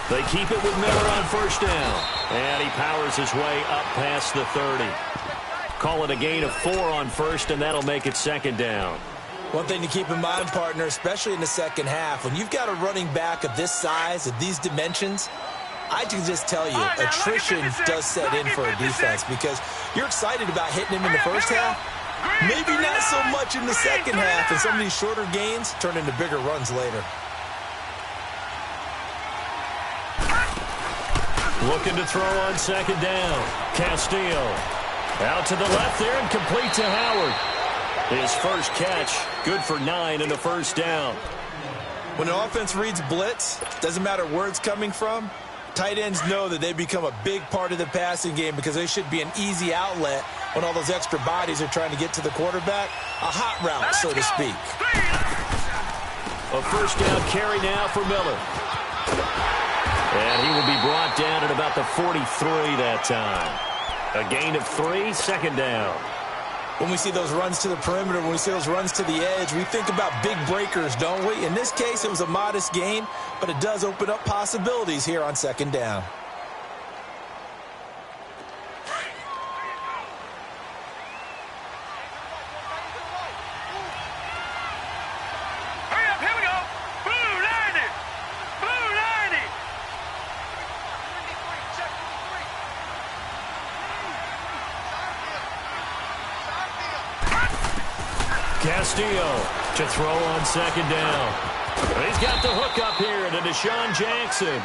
They keep it with Miller on first down. And he powers his way up past the 30. Call it a gain of 4 on first, and that'll make it second down. One thing to keep in mind, partner, especially in the second half, when you've got a running back of this size, of these dimensions, I can just tell you, attrition does set in for a defense because you're excited about hitting him in the first half. Maybe not so much in the second half, and some of these shorter gains turn into bigger runs later. Looking to throw on second down. Castillo out to the left there and complete to Howard. His first catch, good for 9 and a first down. When an offense reads blitz, doesn't matter where it's coming from, tight ends know that they become a big part of the passing game because they should be an easy outlet when all those extra bodies are trying to get to the quarterback. A hot route, so to speak. A first down carry now for Miller. And he will be brought down at about the 43 that time. A gain of 3, second down. When we see those runs to the perimeter, when we see those runs to the edge, we think about big breakers, don't we? In this case, it was a modest gain, but it does open up possibilities here on second down. Castillo to throw on second down. He's got the hook up here to Deshaun Jackson.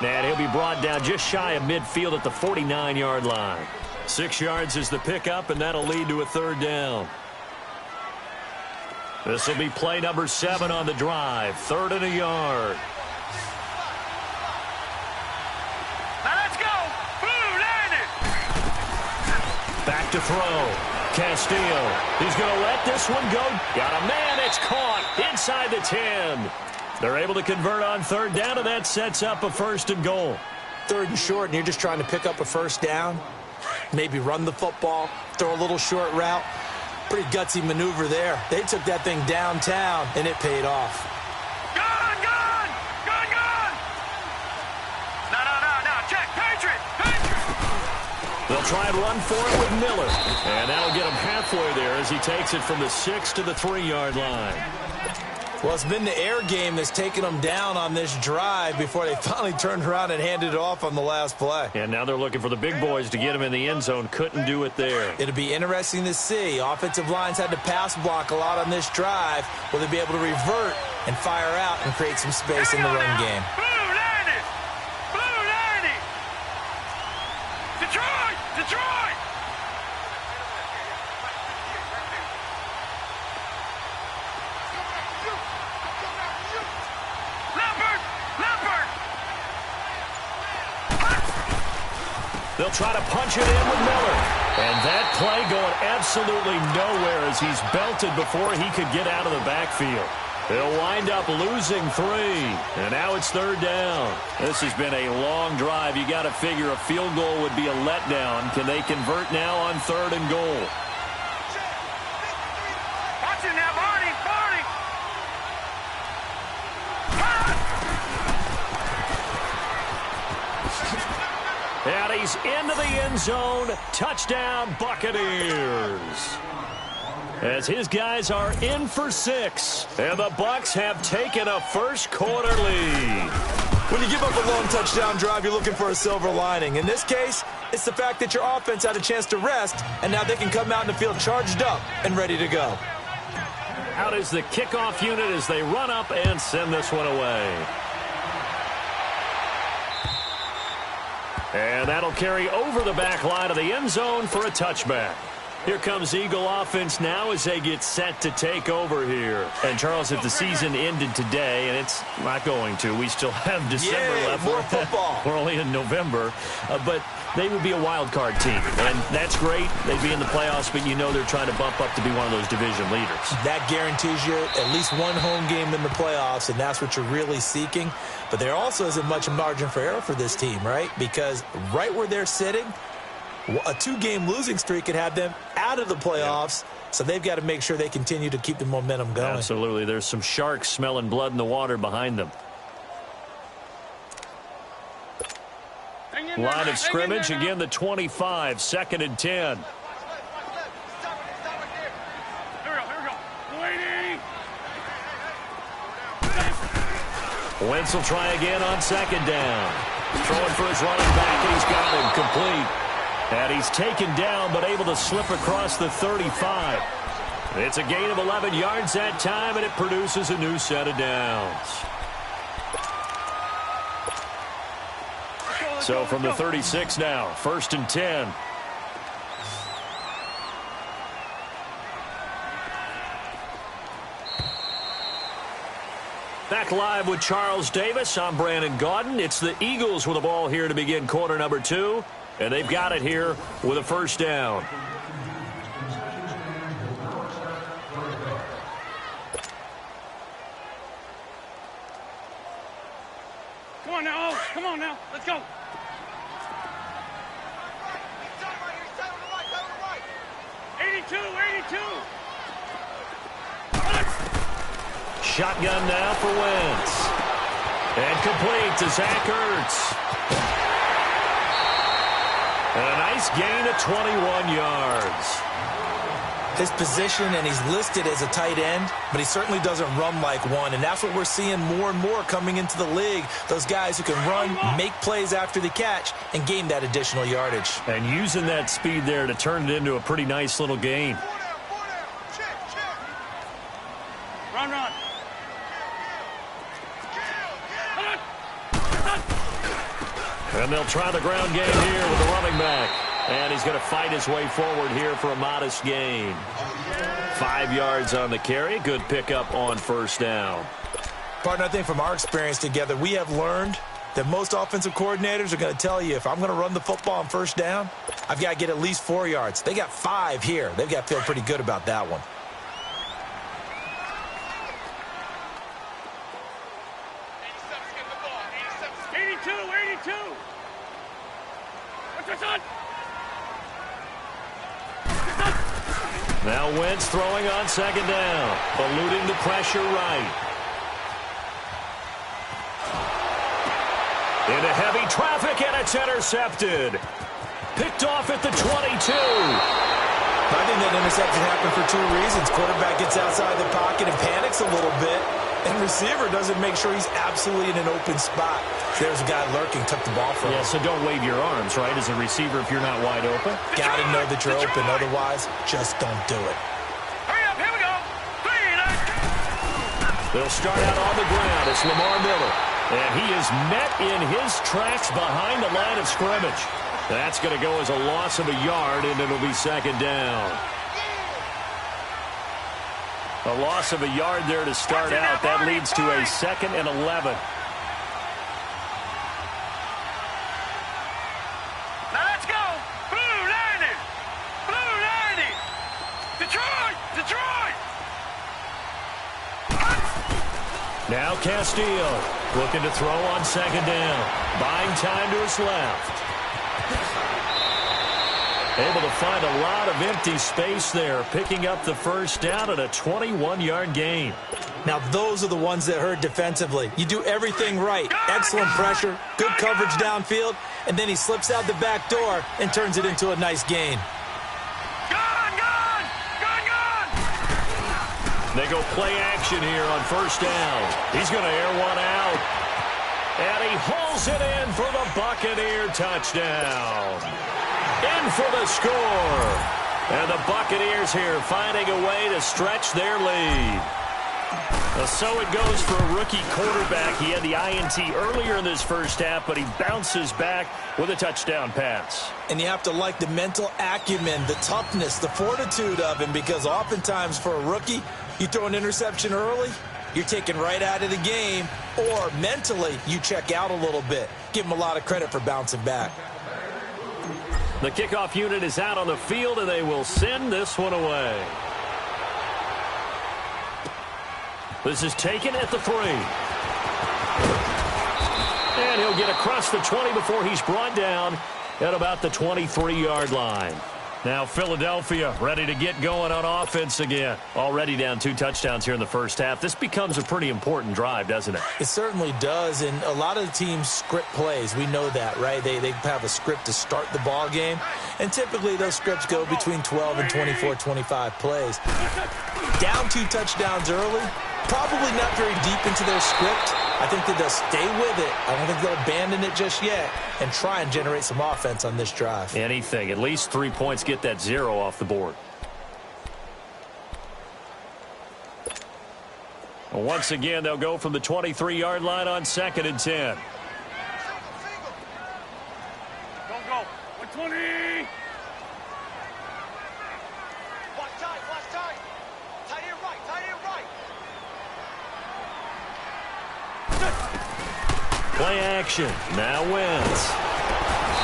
And he'll be brought down just shy of midfield at the 49-yard line. 6 yards is the pickup, and that'll lead to a third down. This will be play number 7 on the drive. 3rd and a yard. Now let's go. Blue line it. Back to throw. Castillo, he's going to let this one go. Got a man, it's caught inside the 10. They're able to convert on third down, and that sets up a 1st and goal. 3rd and short, and you're just trying to pick up a first down. Maybe run the football, throw a little short route. Pretty gutsy maneuver there. They took that thing downtown, and it paid off. Gone! No, check, Patriot! They'll try and run for it with Miller. And that'll get him halfway there as he takes it from the 6 to the 3-yard line. Well, it's been the air game that's taken them down on this drive before they finally turned around and handed it off on the last play. And now they're looking for the big boys to get him in the end zone. Couldn't do it there. It'll be interesting to see. Offensive lines had to pass block a lot on this drive. Will they be able to revert and fire out and create some space in the run game? Blue line it. Detroit! Leopard! They'll try to punch it in with Miller. And that play going absolutely nowhere as he's belted before he could get out of the backfield. They'll wind up losing 3. And now it's 3rd down. This has been a long drive. You got to figure a field goal would be a letdown. Can they convert now on 3rd and goal? Watch it now, Barney! And he's into the end zone. Touchdown, Buccaneers. As his guys are in for 6. And the Bucs have taken a first-quarter lead. When you give up a long touchdown drive, you're looking for a silver lining. In this case, it's the fact that your offense had a chance to rest, and now they can come out in the field charged up and ready to go. Out is the kickoff unit as they run up and send this one away. And that'll carry over the back line of the end zone for a touchback. Here comes Eagle offense now as they get set to take over here. And, Charles, if the season ended today, and it's not going to, we still have December left. More football. We're only in November. But they would be a wild card team. And that's great. They'd be in the playoffs, but you know they're trying to bump up to be one of those division leaders. That guarantees you at least one home game in the playoffs, and that's what you're really seeking. But there also isn't much margin for error for this team, right? Because right where they're sitting, a 2-game losing streak could have them out of the playoffs, so they've got to make sure they continue to keep the momentum going. Absolutely. There's some sharks smelling blood in the water behind them. Line of scrimmage, again the 25, 2nd and 10. Wentz will try again on 2nd down. Throwing for his running back, and he's got him complete. And he's taken down, but able to slip across the 35. It's a gain of 11 yards that time, and it produces a new set of downs. So from the 36 now, 1st and 10. Back live with Charles Davis. I'm Brandon Gaudin. It's the Eagles with the ball here to begin quarter number 2. And they've got it here with a 1st down. Come on now. Come on now. Let's go. 82, 82. Shotgun now for Wentz. And complete to Zach Ertz. And a nice gain of 21 yards. His position, and he's listed as a tight end, but he certainly doesn't run like one, and that's what we're seeing more and more coming into the league. Those guys who can run, make plays after the catch, and gain that additional yardage. And using that speed there to turn it into a pretty nice little gain. Run, run. And they'll try the ground game here with the running back. And he's going to fight his way forward here for a modest gain. 5 yards on the carry. Good pickup on 1st down. Partner, I think from our experience together, we have learned that most offensive coordinators are going to tell you, if I'm going to run the football on 1st down, I've got to get at least 4 yards. They got 5 here. They've got to feel pretty good about that one. Now Wentz throwing on 2nd down, eluding the pressure right. Into heavy traffic, and it's intercepted. Picked off at the 22. I think that interception happened for 2 reasons. Quarterback gets outside the pocket and panics a little bit, and receiver doesn't make sure he's absolutely in an open spot. There's a guy lurking, took the ball from him. Yeah, so don't wave your arms, right, as a receiver if you're not wide open. Got to know that you're open. Otherwise, just don't do it. Hurry up, here we go. 3 and 8. They'll start out on the ground. It's Lamar Miller. And he is met in his tracks behind the line of scrimmage. That's going to go as a loss of a yard, and it'll be 2nd down. A loss of a yard there to start out. That leads to a 2nd and 11. Now let's go. Blue 90. Blue 90. Detroit. Detroit. Now Castillo looking to throw on 2nd down. Buying time to his left. Able to find a lot of empty space there, picking up the 1st down at a 21-yard gain. Now, those are the ones that hurt defensively. You do everything right. Excellent pressure, good coverage downfield, and then he slips out the back door and turns it into a nice gain. They go play action here on 1st down. He's going to air one out. And he hauls it in for the Buccaneer touchdown. In for the score. And the Buccaneers here finding a way to stretch their lead. So it goes for a rookie quarterback. He had the INT earlier in this 1st half, but he bounces back with a touchdown pass. And you have to like the mental acumen, the toughness, the fortitude of him, because oftentimes for a rookie, you throw an interception early, you're taken right out of the game, or mentally you check out a little bit. Give him a lot of credit for bouncing back. The kickoff unit is out on the field, and they will send this one away. This is taken at the 3. And he'll get across the 20 before he's brought down at about the 23-yard line. Now Philadelphia ready to get going on offense again. Already down 2 touchdowns here in the first half. This becomes a pretty important drive, doesn't it? It certainly does, and a lot of the teams script plays. We know that, right? They have a script to start the ball game, and typically those scripts go between 12 and 24, 25 plays. Down 2 touchdowns early, probably not very deep into their script. I think that they'll stay with it. I don't think they'll abandon it just yet and try and generate some offense on this drive. Anything. At least 3 points, get that 0 off the board. Well, once again, they'll go from the 23-yard line on 2nd and 10. Go. 120. Watch tight. Tight end right. Play action. Now wins.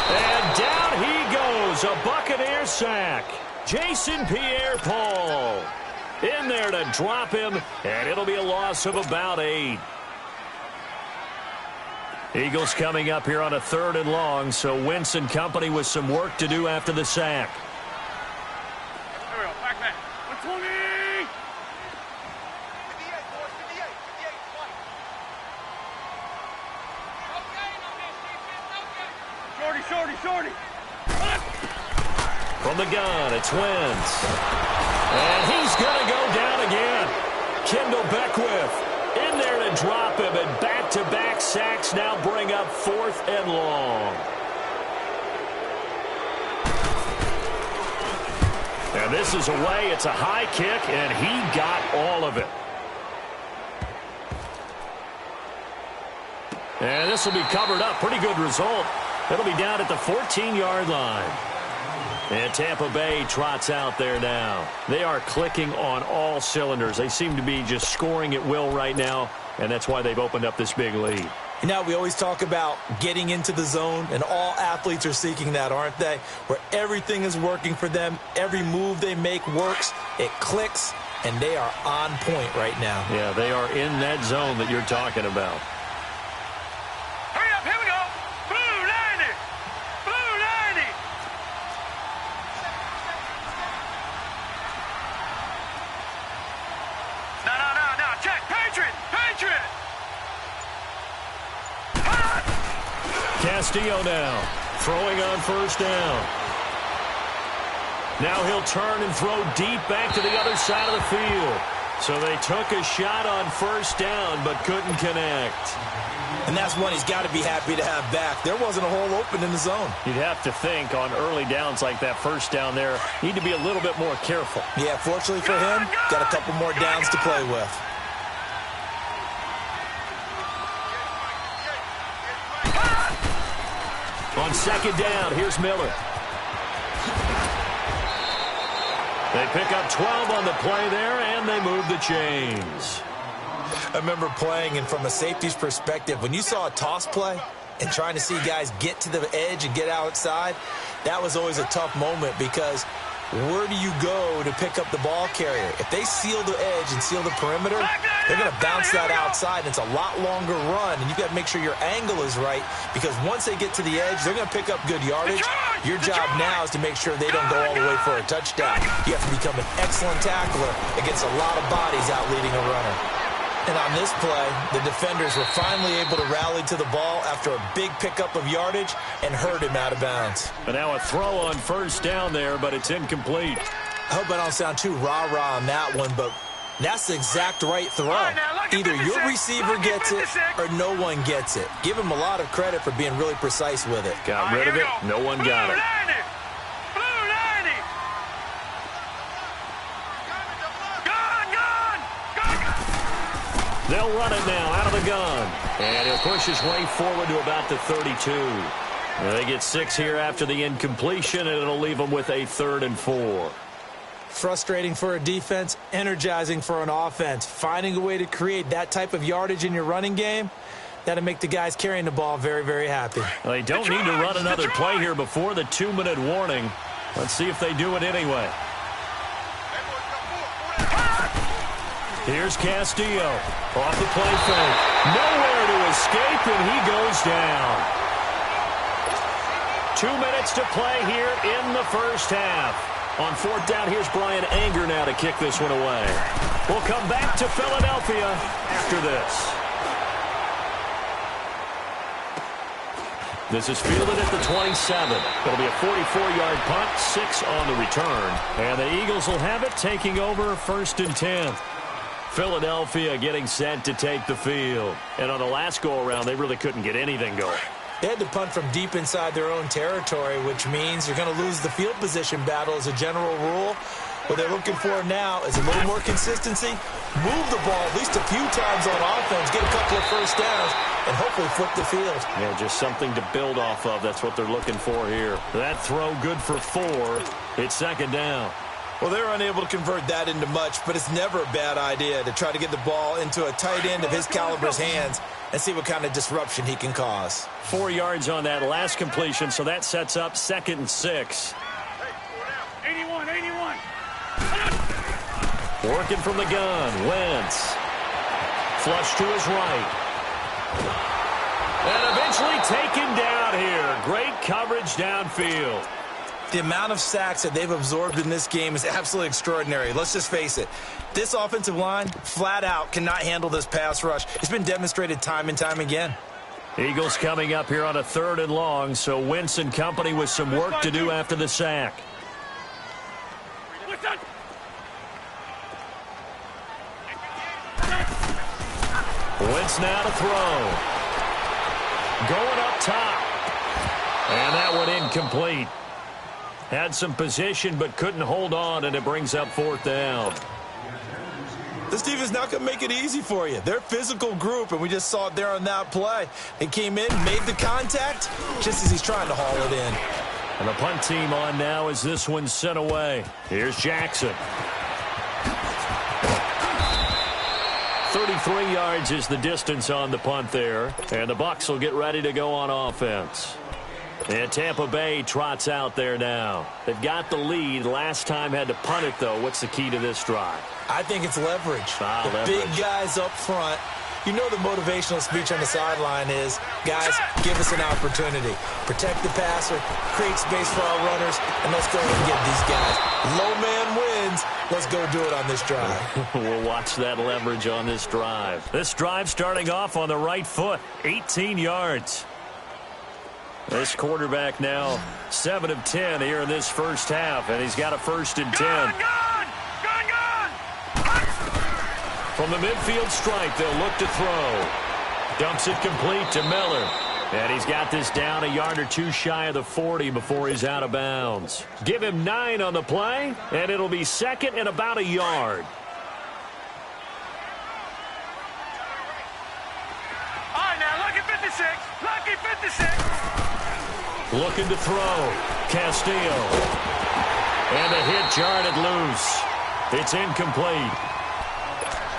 And down he goes. A Buccaneer sack. Jason Pierre-Paul in there to drop him, and it'll be a loss of about 8. Eagles coming up here on a 3rd and long, so Wentz and company with some work to do after the sack. There we go. Back. 120. 58, boys. 58. 58, 20. Shorty. From the gun, it's Wentz. And he's going to go down again. Kendall Beckwith in there to drop him, and back-to-back sacks now bring up 4th and long. And this is away. It's a high kick, and he got all of it. And this will be covered up. Pretty good result. It'll be down at the 14-yard line. And Tampa Bay trots out there now. They are clicking on all cylinders. They seem to be just scoring at will right now, and that's why they've opened up this big lead. You know, we always talk about getting into the zone, and all athletes are seeking that, aren't they? Where everything is working for them. Every move they make works. It clicks, and they are on point right now. Yeah, they are in that zone that you're talking about. Hurry up. Here we go. Blue 90. No. Check. Patriot. Castillo now throwing on 1st down. Now he'll turn and throw deep back to the other side of the field. So they took a shot on 1st down but couldn't connect. And that's one he's got to be happy to have back. There wasn't a hole open in the zone. You'd have to think on early downs like that 1st down there, need to be a little bit more careful. Yeah, fortunately for him, got a couple more downs to play with. On 2nd down, here's Miller. They pick up 12 on the play there, and they move the chains. I remember playing, and from a safety's perspective, when you saw a toss play and trying to see guys get to the edge and get outside, that was always a tough moment because where do you go to pick up the ball carrier? If they seal the edge and seal the perimeter, they're going to bounce that outside. It's a lot longer run, and you've got to make sure your angle is right because once they get to the edge, they're going to pick up good yardage. Your job now is to make sure they don't go all the way for a touchdown. You have to become an excellent tackler against a lot of bodies out leading a runner. And on this play, the defenders were finally able to rally to the ball after a big pickup of yardage and hurt him out of bounds. And now a throw on 1st down there, but it's incomplete. I hope I don't sound too rah-rah on that one, but that's the exact right throw. Either your receiver gets it or no one gets it. Give him a lot of credit for being really precise with it. Got rid of it. No one got it. They'll run it now out of the gun. And he'll push his way forward to about the 32. They get 6 here after the incompletion, and it'll leave them with a 3rd and 4. Frustrating for a defense, energizing for an offense. Finding a way to create that type of yardage in your running game, that'll make the guys carrying the ball very, very happy. Well, they don't need to run another play here before the 2-minute warning. Let's see if they do it anyway. Here's Castillo off the play fake. Nowhere to escape, and he goes down. 2 minutes to play here in the first half. On fourth down, here's Brian Anger now to kick this one away. We'll come back to Philadelphia after this. This is fielded at the 27. It'll be a 44-yard punt, 6 on the return. And the Eagles will have it, taking over 1st and 10. Philadelphia getting set to take the field. And on the last go-around, they really couldn't get anything going. They had to punt from deep inside their own territory, which means you're going to lose the field position battle as a general rule. What they're looking for now is a little more consistency, move the ball at least a few times on offense, get a couple of first downs, and hopefully flip the field. Yeah, just something to build off of. That's what they're looking for here. That throw good for 4. It's 2nd down. Well, they're unable to convert that into much, but it's never a bad idea to try to get the ball into a tight end of his caliber's hands and see what kind of disruption he can cause. 4 yards on that last completion, so that sets up 2nd and 6. 81. Working from the gun, Wentz. Flush to his right. And eventually taken down here. Great coverage downfield. The amount of sacks that they've absorbed in this game is absolutely extraordinary. Let's just face it. This offensive line, flat out, cannot handle this pass rush. It's been demonstrated time and time again. Eagles coming up here on a 3rd and long, so Wentz and company with some work to do after the sack. Wentz now to throw. Going up top. And that one incomplete. Had some position but couldn't hold on, and it brings up 4th down. This defense not going to make it easy for you. They're a physical group, and we just saw it there on that play. They came in, made the contact, just as he's trying to haul it in. And the punt team on now as this one's sent away. Here's Jackson. 33 yards is the distance on the punt there. And the Bucs will get ready to go on offense. And Tampa Bay trots out there now. They've got the lead. Last time had to punt it, though. What's the key to this drive? I think it's leverage. Leverage. Big guys up front. You know the motivational speech on the sideline is, guys, give us an opportunity. Protect the passer, create space for our runners, and let's go and get these guys. Low man wins. Let's go do it on this drive. We'll watch that leverage on this drive. This drive starting off on the right foot, 18 yards. This quarterback now 7 of 10 here in this first half, and he's got a 1st and 10. Gone! From the midfield stripe, they'll look to throw. Dumps it complete to Miller. And he's got this down a yard or two shy of the 40 before he's out of bounds. Give him 9 on the play, and it'll be 2nd and about a yard. All right, now, lucky 56. Lucky 56. Looking to throw. Castillo. And a hit jarred it loose. It's incomplete.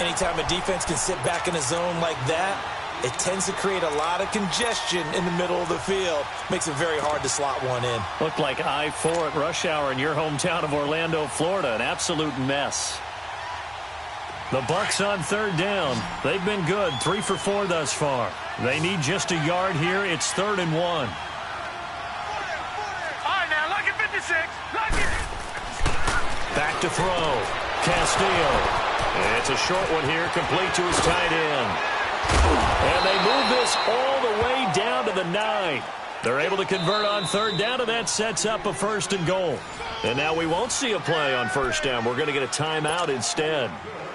Anytime a defense can sit back in a zone like that, it tends to create a lot of congestion in the middle of the field. Makes it very hard to slot one in. Looked like I-4 at rush hour in your hometown of Orlando, Florida. An absolute mess. The Bucs on 3rd down. They've been good. 3 for 4 thus far. They need just a yard here. It's 3rd and 1. All right, now, lucky 56. Lucky. Back to throw. Castillo. It's a short one here, complete to his tight end. And they move this all the way down to the 9. They're able to convert on 3rd down, and that sets up a 1st and goal. And now we won't see a play on 1st down. We're going to get a timeout instead,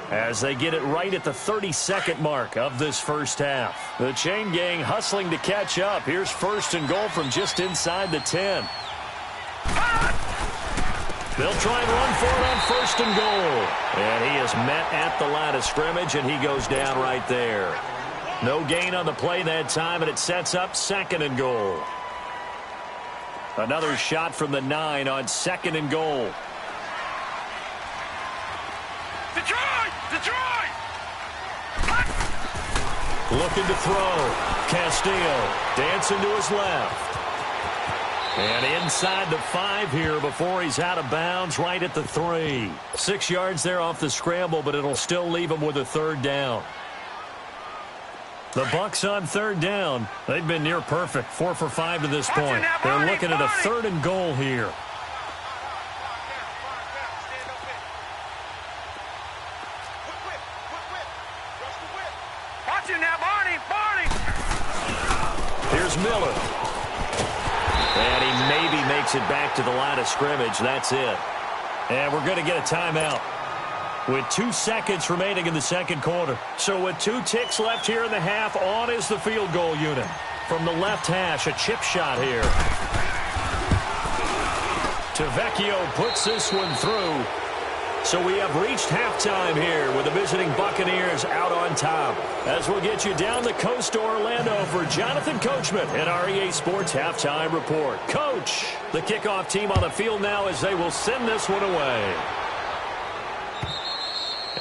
as they get it right at the 32nd mark of this first half. The chain gang hustling to catch up. Here's 1st and goal from just inside the 10. They'll try and run for it on 1st and goal. And he is met at the line of scrimmage, and he goes down right there. No gain on the play that time, and it sets up 2nd and goal. Another shot from the 9 on 2nd and goal. Detroit! Detroit! Looking to throw. Castillo dancing to his left. And inside the 5 here before he's out of bounds, right at the 3. 6 yards there off the scramble, but it'll still leave him with a 3rd down. The Bucs on third down. They've been near perfect, 4 for 5 to this point. They're looking at a 3rd and goal here. Watch him now, Barney. Here's Miller. And he maybe makes it back to the line of scrimmage. That's it. And we're going to get a timeout with 2 seconds remaining in the second quarter. So with 2 ticks left here in the half, on is the field goal unit. From the left hash, a chip shot here. Tavecchio puts this one through. So we have reached halftime here with the visiting Buccaneers out on top. As we'll get you down the coast to Orlando for Jonathan Coachman and our EA Sports Halftime Report. Coach, the kickoff team on the field now as they will send this one away.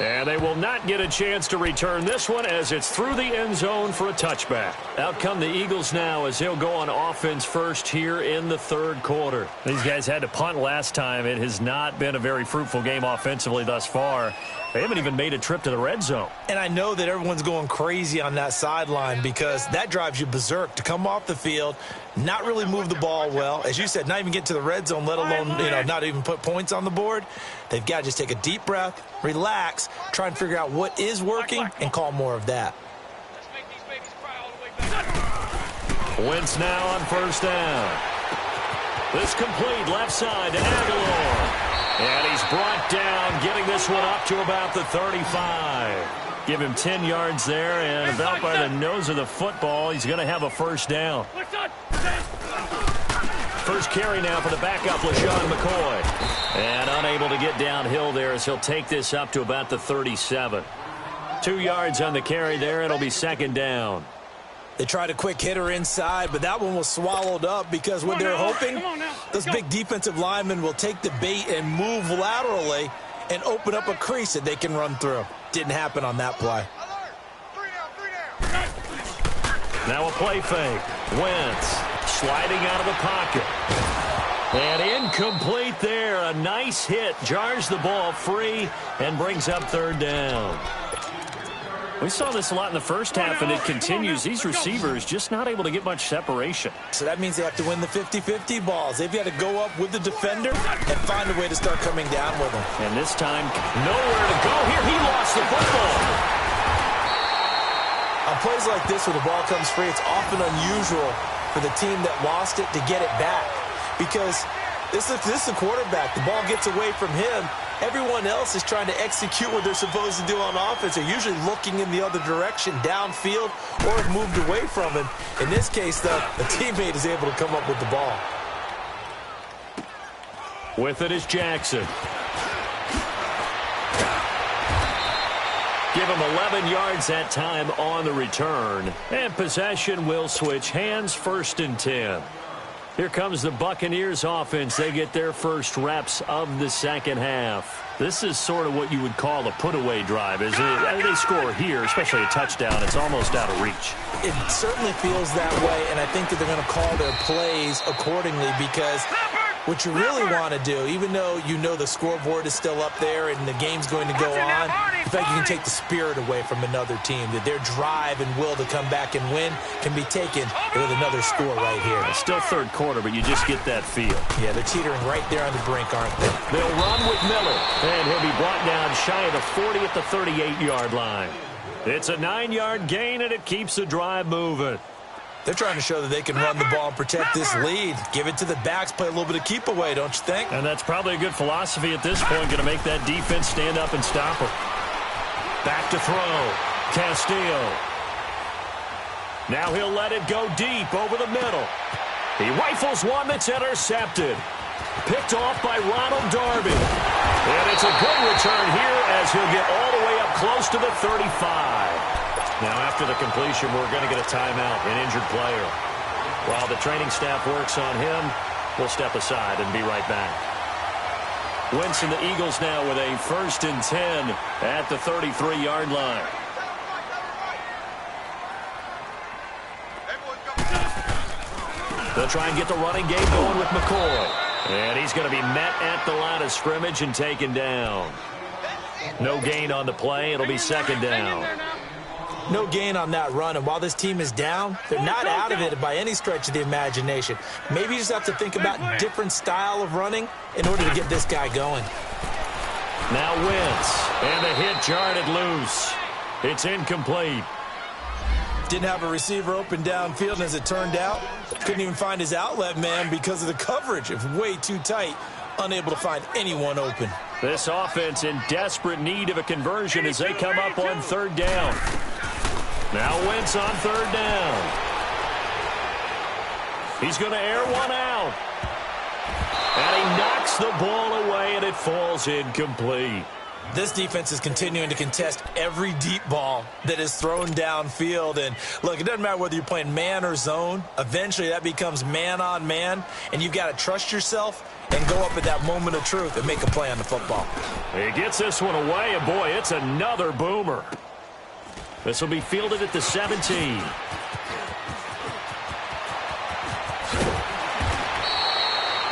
And they will not get a chance to return this one as it's through the end zone for a touchback. Out come the Eagles now as they'll go on offense first here in the third quarter. These guys had to punt last time. It has not been a very fruitful game offensively thus far. They haven't even made a trip to the red zone. And I know that everyone's going crazy on that sideline because that drives you berserk to come off the field, not really move the ball well. As you said, not even get to the red zone, let alone, not even put points on the board. They've got to just take a deep breath, relax, try and figure out what is working and call more of that. Wentz now on first down. This complete left side to Aguilar. And he's brought down, getting this one up to about the 35. Give him 10 yards there, and about by the nose of the football, he's going to have a first down. First carry now for the backup, LaShawn McCoy. And unable to get downhill there as he'll take this up to about the 37. 2 yards on the carry there. It'll be second down. They tried a quick hitter inside, but that one was swallowed up because what they're hoping, those big defensive linemen will take the bait and move laterally and open up a crease that they can run through. Didn't happen on that play. Now a play fake. Wentz sliding out of the pocket. And incomplete there. A nice hit. Jars the ball free and brings up third down. We saw this a lot in the first half, and it continues. These receivers just not able to get much separation. So that means they have to win the 50-50 balls. They've got to go up with the defender and find a way to start coming down with them. And this time, nowhere to go here. He lost the football. On plays like this where the ball comes free, it's often unusual for the team that lost it to get it back. Because this is a quarterback. The ball gets away from him. Everyone else is trying to execute what they're supposed to do on offense. They're usually looking in the other direction, downfield, or have moved away from him. In this case, though, the teammate is able to come up with the ball. With it is Jackson. Give him 11 yards that time on the return. And possession will switch hands, 1st and 10. Here comes the Buccaneers offense. They get their first reps of the second half. This is sort of what you would call a put-away drive, isn't it? They score here, especially a touchdown. It's almost out of reach. It certainly feels that way, and I think that they're going to call their plays accordingly because what you really want to do, even though you know the scoreboard is still up there and the game's going to go on, in fact, you can take the spirit away from another team, that their drive and will to come back and win can be taken with another score right here. It's still third quarter, but you just get that feel. Yeah, they're teetering right there on the brink, aren't they? They'll run with Miller, and he'll be brought down shy of the 40 at the 38-yard line. It's a 9-yard gain, and it keeps the drive moving. They're trying to show that they can run the ball and protect this lead. Give it to the backs, play a little bit of keep away, don't you think? And that's probably a good philosophy at this point, going to make that defense stand up and stop her. Back to throw. Castillo. Now he'll let it go deep over the middle. He rifles one that's intercepted. Picked off by Ronald Darby. And it's a good return here as he'll get all the way up close to the 35. Now, after the completion, we're going to get a timeout, an injured player. While the training staff works on him, we'll step aside and be right back. Wentz and the Eagles now with a 1st and 10 at the 33-yard line. They'll try and get the running game going with McCoy. And he's going to be met at the line of scrimmage and taken down. No gain on the play. It'll be second down. No gain on that run, and while this team is down, they're not out of it by any stretch of the imagination. Maybe you just have to think about different style of running in order to get this guy going. Now Wentz, and the hit jarred it loose. It's incomplete. Didn't have a receiver open downfield, and as it turned out, couldn't even find his outlet man because of the coverage. It was way too tight, unable to find anyone open. This offense in desperate need of a conversion as they come up on third down. Now Wentz on third down. He's going to air one out. And he knocks the ball away, and it falls incomplete. This defense is continuing to contest every deep ball that is thrown downfield. And, look, it doesn't matter whether you're playing man or zone. Eventually, that becomes man-on-man, and you've got to trust yourself and go up at that moment of truth and make a play on the football. He gets this one away, and, boy, it's another boomer. This will be fielded at the 17.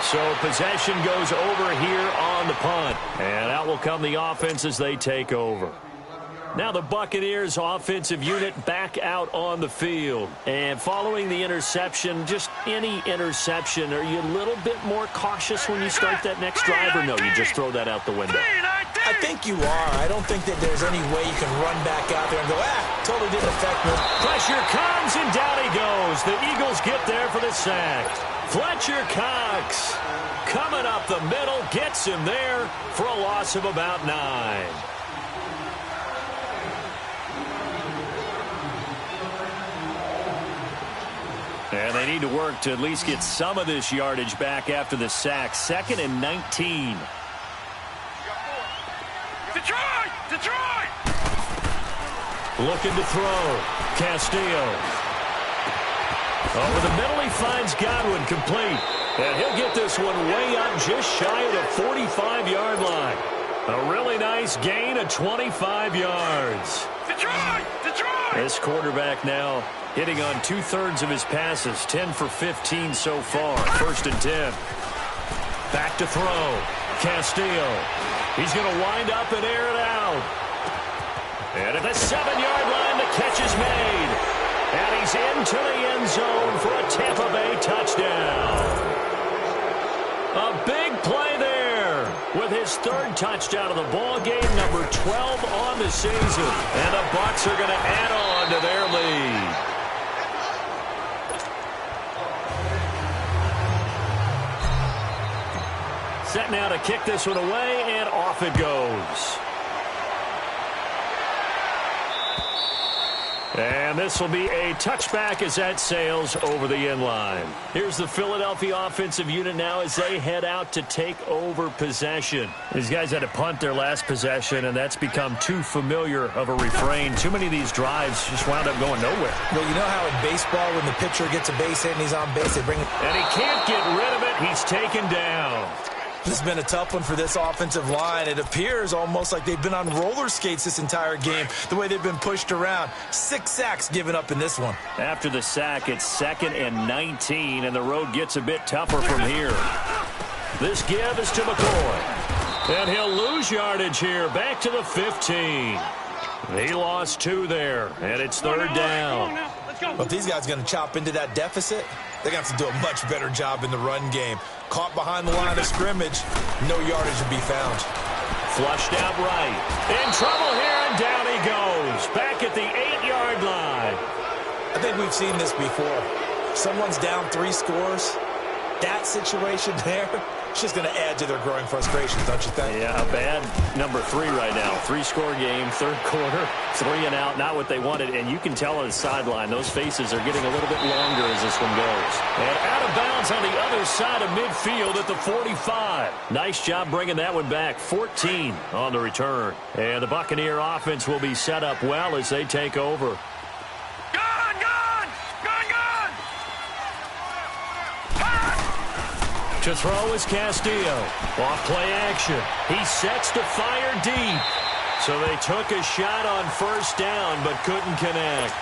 So possession goes over here on the punt. And out will come the offense as they take over. Now the Buccaneers offensive unit back out on the field. And following the interception, just any interception, are you a little bit more cautious when you start that next drive, or no, you just throw that out the window? I think you are. I don't think that there's any way you can run back out there and go, totally didn't affect me. Pressure comes, and down he goes. The Eagles get there for the sack. Fletcher Cox coming up the middle, gets him there for a loss of about 9. And they need to work to at least get some of this yardage back after the sack. 2nd and 19. Detroit! Looking to throw. Castillo. Over the middle, he finds Godwin, complete. And he'll get this one way up just shy of the 45-yard line. A really nice gain of 25 yards. Detroit! This quarterback now hitting on 2/3 of his passes, 10 for 15 so far. 1st and 10. Back to throw. Castillo. He's going to wind up and air it out. And at the 7-yard line, the catch is made. And he's into the end zone for a Tampa Bay touchdown. A big play there with his 3rd touchdown of the ball game, number 12 on the season. And the Bucs are going to add on to their lead. Set now to kick this one away, and off it goes. And this will be a touchback as that sails over the end line. Here's the Philadelphia offensive unit now as they head out to take over possession. These guys had to punt their last possession, and that's become too familiar of a refrain. Too many of these drives just wound up going nowhere. Well, you know how in baseball when the pitcher gets a base hit and he's on base, they bring him. And he can't get rid of it. He's taken down. This has been a tough one for this offensive line. It appears almost like they've been on roller skates this entire game, the way they've been pushed around. 6 sacks given up in this one. After the sack, it's 2nd and 19, and the road gets a bit tougher from here. This give is to McCoy. And he'll lose yardage here, back to the 15. He lost 2 there, and it's 3rd down. Well, if these guys are going to chop into that deficit, they're going to have to do a much better job in the run game. Caught behind the line of scrimmage, no yardage to be found. Flushed out right. In trouble here, and down he goes. Back at the 8-yard line. I think we've seen this before. Someone's down 3 scores. That situation there, it's just going to add to their growing frustrations, don't you think? Yeah, a bad number 3 right now. 3-score game, 3rd quarter, 3 and out, not what they wanted. And you can tell on the sideline, those faces are getting a little bit longer as this one goes. And out of bounds on the other side of midfield at the 45. Nice job bringing that one back. 14 on the return. And the Buccaneer offense will be set up well as they take over. To throw is Castillo. Off play action. He sets to fire deep. So they took a shot on 1st down but couldn't connect.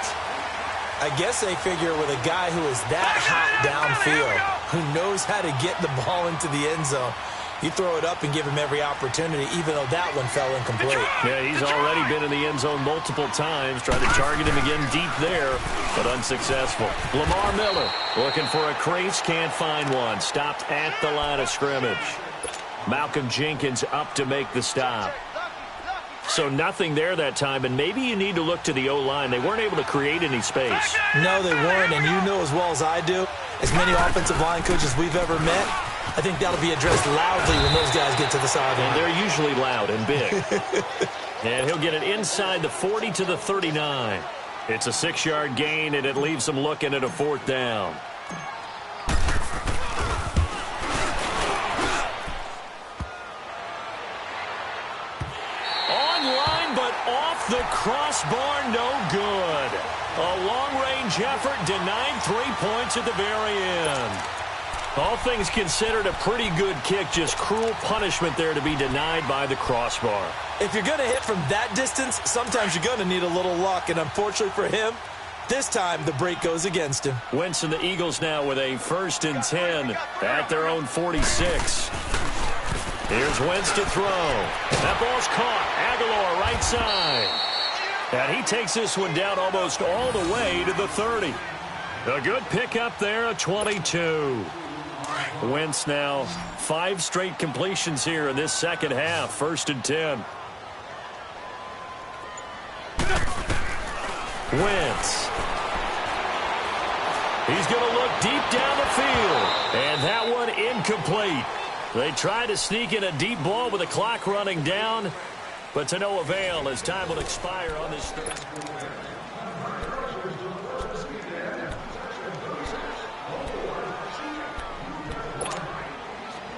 I guess they figure with a guy who is that hot downfield, who knows how to get the ball into the end zone, You throw it up and give him every opportunity, even though that one fell incomplete. Yeah, he's already been in the end zone multiple times. Tried to target him again deep there, but unsuccessful. Lamar Miller looking for a crease, can't find one. Stopped at the line of scrimmage. Malcolm Jenkins up to make the stop. So nothing there that time, and maybe you need to look to the O-line. They weren't able to create any space. No, they weren't, and you know as well as I do, as many offensive line coaches we've ever met, I think that'll be addressed loudly when those guys get to the sideline. And they're usually loud and big. And he'll get it inside the 40 to the 39. It's a 6-yard gain, and it leaves them looking at a 4th down. The crossbar, no good. A long-range effort denied 3 points at the very end. All things considered, a pretty good kick, just cruel punishment there to be denied by the crossbar. If you're going to hit from that distance, sometimes you're going to need a little luck, and unfortunately for him, this time the break goes against him. Wentz and the Eagles now with a 1st and 10 at their own 46. Here's Wentz to throw. That ball's caught. Aguilar right side. And he takes this one down almost all the way to the 30. A good pickup there, a 22. Wentz now 5 straight completions here in this second half. 1st and 10. Wentz. He's going to look deep down the field. And that one incomplete. They try to sneak in a deep ball with the clock running down, but to no avail as time will expire on this.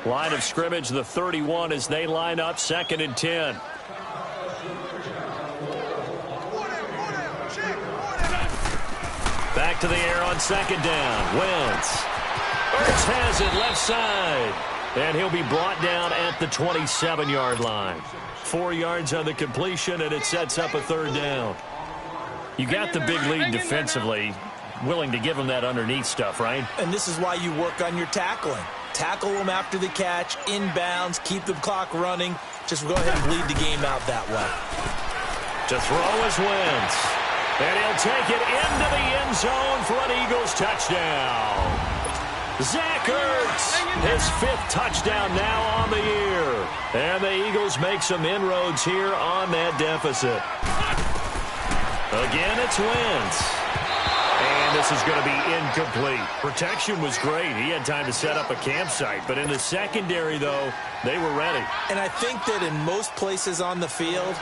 Line of scrimmage, the 31 as they line up 2nd and 10. Back to the air on 2nd down. Wentz. Ertz has it left side. And he'll be brought down at the 27-yard line. 4 yards on the completion, and it sets up a 3rd down. You got the big lead defensively, willing to give him that underneath stuff, right? And this is why you work on your tackling. Tackle them after the catch, inbounds, keep the clock running. Just go ahead and bleed the game out that way. To throw is Wentz. And he'll take it into the end zone for an Eagles touchdown. Zach Ertz, his 5th touchdown now on the year. And the Eagles make some inroads here on that deficit. Again, it's Wentz. And this is going to be incomplete. Protection was great. He had time to set up a campsite. But in the secondary, though, they were ready. And I think that in most places on the field,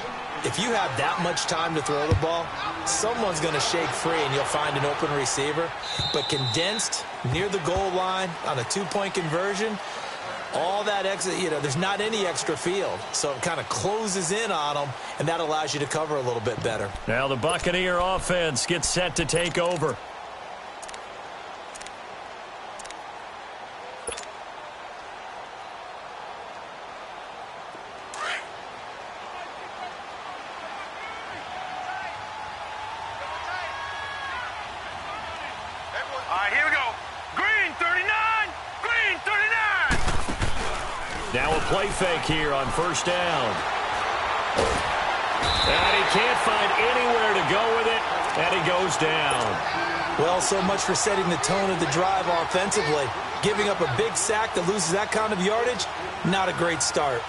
if you have that much time to throw the ball, someone's going to shake free and you'll find an open receiver. But condensed near the goal line on a 2-point conversion, all that extra, there's not any extra field. So it kind of closes in on them, and that allows you to cover a little bit better. Now the Buccaneer offense gets set to take over. All right, here we go. Green 39. Green 39. Now a play fake here on 1st down. And he can't find anywhere to go with it, and he goes down. Well, so much for setting the tone of the drive offensively. Giving up a big sack that loses that kind of yardage, not a great start.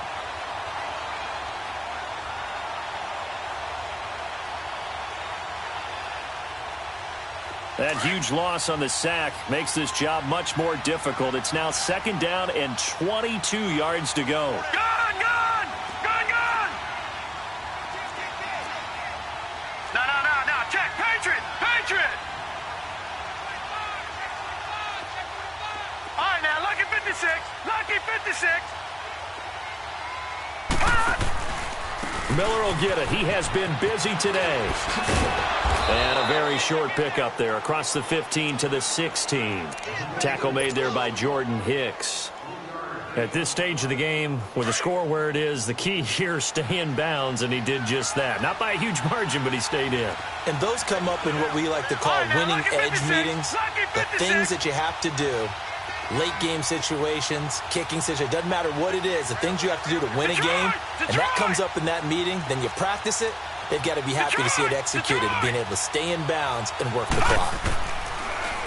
That huge loss on the sack makes this job much more difficult. It's now 2nd down and 22 yards to go. Gone, gone, gone, gone. No. Check. Patriot. All right, now, lucky 56. Lucky 56. Miller will get it. He has been busy today. And a very short pickup there across the 15 to the 16. Tackle made there by Jordan Hicks. At this stage of the game, with the score where it is, the key here, stay in bounds, and he did just that. Not by a huge margin, but he stayed in. And those come up in what we like to call winning edge meetings. The things that you have to do late game situations, kicking situations, doesn't matter what it is, the things you have to do to win a game, and that comes up in that meeting, then you practice it, they've got to be happy to see it executed, being able to stay in bounds and work the clock.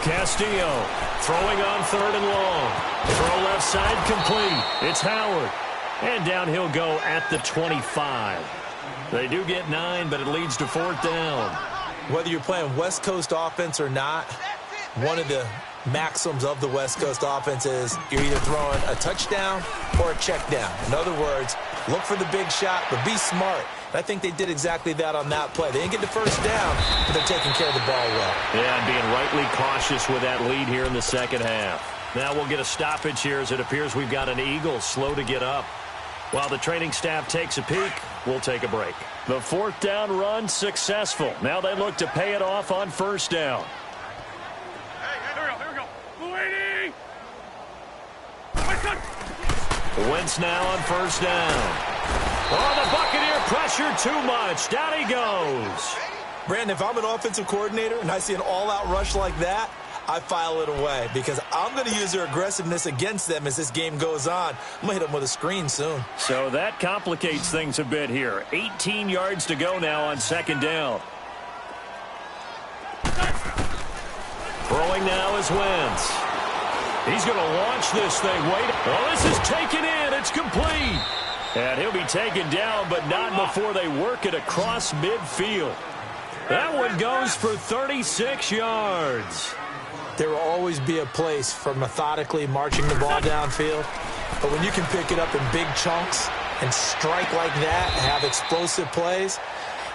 Castillo throwing on 3rd and long. Throw left side complete. It's Howard. And down he'll go at the 25. They do get 9, but it leads to 4th down. Whether you're playing West Coast offense or not, one of the maxims of the West Coast offense is you're either throwing a touchdown or a check down. In other words, look for the big shot, but be smart. I think they did exactly that on that play. They didn't get the first down, but they're taking care of the ball well. Yeah, and being rightly cautious with that lead here in the second half. Now we'll get a stoppage here as it appears we've got an Eagle slow to get up. While the training staff takes a peek, we'll take a break. The 4th down run successful. Now they look to pay it off on 1st down. Here we go. Waiting. Wentz now on 1st down. Oh, the Buccaneer pressure too much. Down he goes. Brandon, if I'm an offensive coordinator and I see an all-out rush like that, I file it away because I'm going to use their aggressiveness against them as this game goes on. I'm going to hit them with a screen soon. So that complicates things a bit here. 18 yards to go now on 2nd down. Throwing now is Wentz. He's going to launch this thing. Wait. Oh, this is taken in. It's complete. And he'll be taken down, but not before they work it across midfield. That one goes for 36 yards. There will always be a place for methodically marching the ball downfield. But when you can pick it up in big chunks and strike like that and have explosive plays,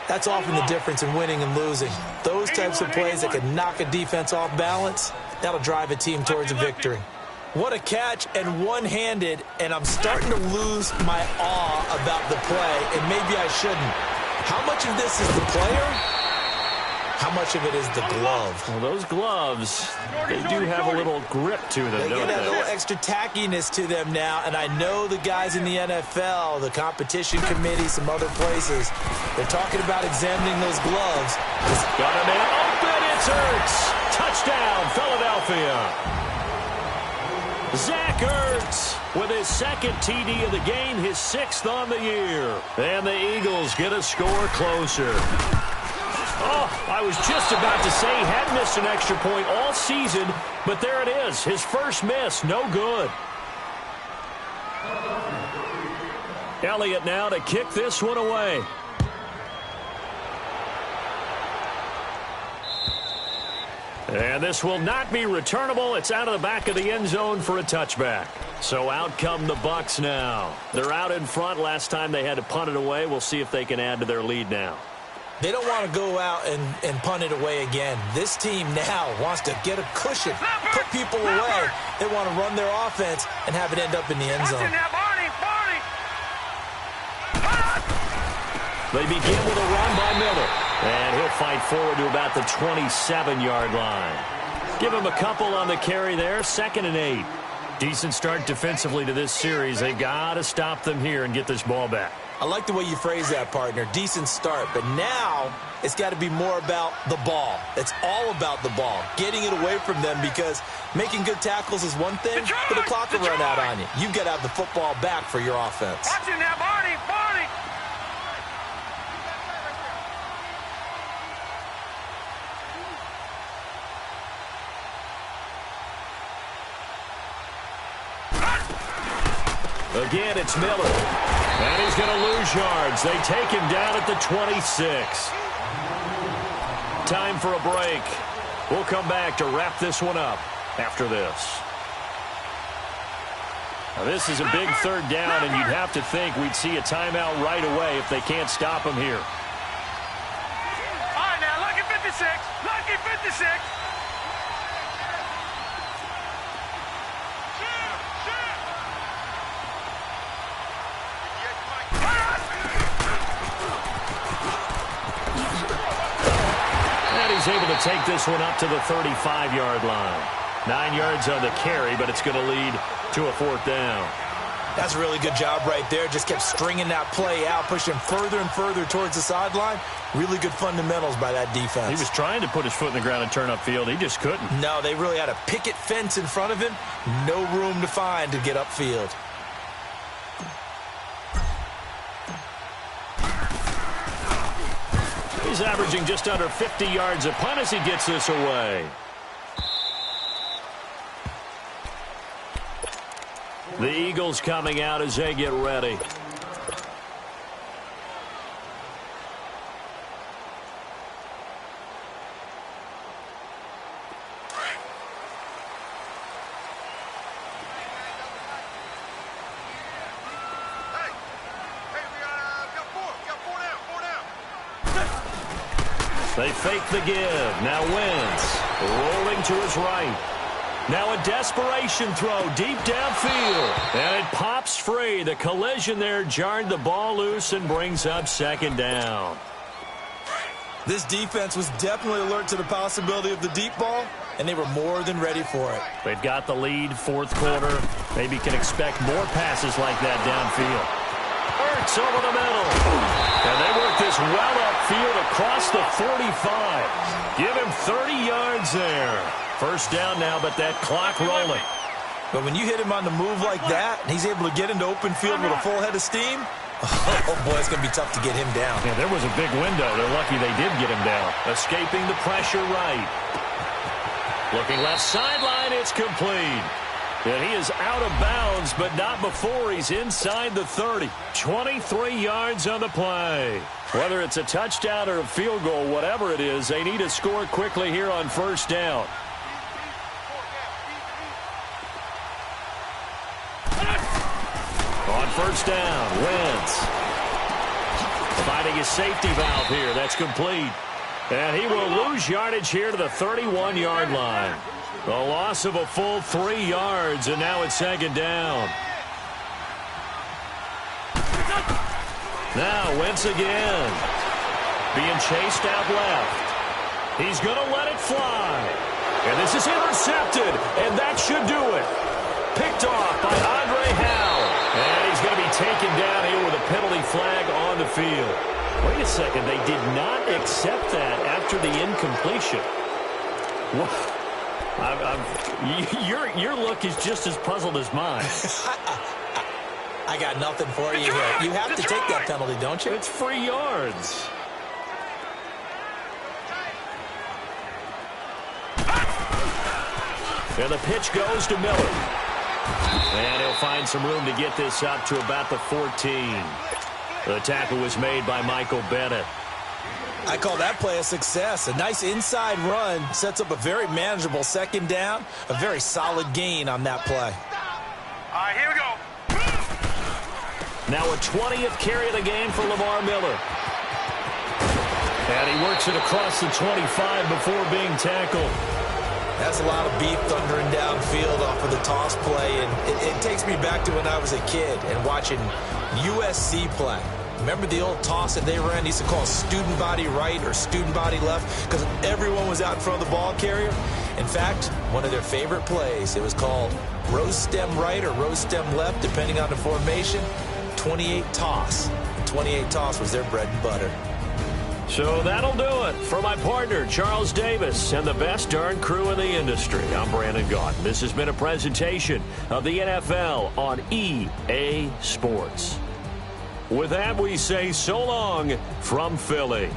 that's often the difference in winning and losing. Those types of plays that can knock a defense off balance, that'll drive a team towards a victory. What a catch, and one-handed, and I'm starting to lose my awe about the play, and maybe I shouldn't. How much of this is the player? How much of it is the glove? Well, those gloves, they do have a little grip to them, don't They get they? a little extra tackiness to them now, and I know the guys in the NFL, the competition committee, some other places, they're talking about examining those gloves. Got a man open, it's Ertz. Touchdown, Philadelphia. Zach Ertz with his 2nd TD of the game, his 6th on the year. And the Eagles get a score closer. Oh, I was just about to say he had missed an extra point all season, but there it is, his first miss, no good. Elliott now to kick this one away. And this will not be returnable. It's out of the back of the end zone for a touchback. So out come the Bucs now. They're out in front. Last time they had to punt it away. We'll see if they can add to their lead now. They don't want to go out and punt it away again. This team now wants to get a cushion, put people away. They want to run their offense and have it end up in the end zone. They begin with a run by Miller. And he'll fight forward to about the 27-yard line. Give him a couple on the carry there. 2nd and 8. Decent start defensively to this series. They've got to stop them here and get this ball back. I like the way you phrase that, partner. Decent start. But now it's got to be more about the ball. It's all about the ball. Getting it away from them because making good tackles is one thing, but the clock will run out on you. You've got to have the football back for your offense. Watching that, Barney. Again, it's Miller. And he's going to lose yards. They take him down at the 26. Time for a break. We'll come back to wrap this one up after this. Now, this is a big 3rd down, and you'd have to think we'd see a timeout right away if they can't stop him here. All right, now, lucky 56. Lucky 56. He's able to take this one up to the 35-yard line. 9 yards on the carry, but it's going to lead to a 4th down. That's a really good job right there. Just kept stringing that play out, pushing further and further towards the sideline. Really good fundamentals by that defense. He was trying to put his foot in the ground and turn upfield. He just couldn't. No, they really had a picket fence in front of him. No room to find to get upfield. He's averaging just under 50 yards a punt as he gets this away. The Eagles coming out as they get ready. They fake the give. Now Wentz rolling to his right. Now a desperation throw deep downfield. And it pops free. The collision there jarred the ball loose and brings up second down. This defense was definitely alert to the possibility of the deep ball, and they were more than ready for it. They've got the lead, fourth quarter. Maybe can expect more passes like that downfield. Hurts over the middle. And they work this well upfield across the 45. Give him 30 yards there. First down now, but that clock rolling. But when you hit him on the move like that, and he's able to get into open field with a full head of steam, oh boy, it's going to be tough to get him down. Yeah, there was a big window. They're lucky they did get him down. Escaping the pressure right. Looking left sideline, it's complete. And he is out of bounds, but not before he's inside the 30. 23 yards on the play. Whether it's a touchdown or a field goal, whatever it is, they need to score quickly here on first down. On first down, Wentz finding his safety valve here. That's complete. And he will lose yardage here to the 31-yard line. A loss of a full 3 yards, and now it's second down. Now Wentz again. Being chased out left. He's going to let it fly. And this is intercepted, and that should do it. Picked off by Andre Howell. And he's going to be taken down here with a penalty flag on the field. Wait a second. They did not accept that after the incompletion. What? Your look is just as puzzled as mine. I got nothing for you here. You have to take that penalty, don't you? It's free yards. And the pitch goes to Miller. And he'll find some room to get this up to about the 14. The tackle was made by Michael Bennett. I call that play a success. A nice inside run sets up a very manageable second down. A very solid gain on that play. All right, here we go. Now a 20th carry of the game for Lamar Miller. And he works it across the 25 before being tackled. That's a lot of beef thundering downfield off of the toss play. And it takes me back to when I was a kid and watching USC play. Remember the old toss that they ran? They used to call student body right or student body left because everyone was out in front of the ball carrier. In fact, one of their favorite plays, it was called rose stem right or rose stem left, depending on the formation. 28 toss. And 28 toss was their bread and butter. So that'll do it for my partner, Charles Davis, and the best darn crew in the industry. I'm Brandon Gaudin. This has been a presentation of the NFL on EA Sports. With that, we say so long from Philly.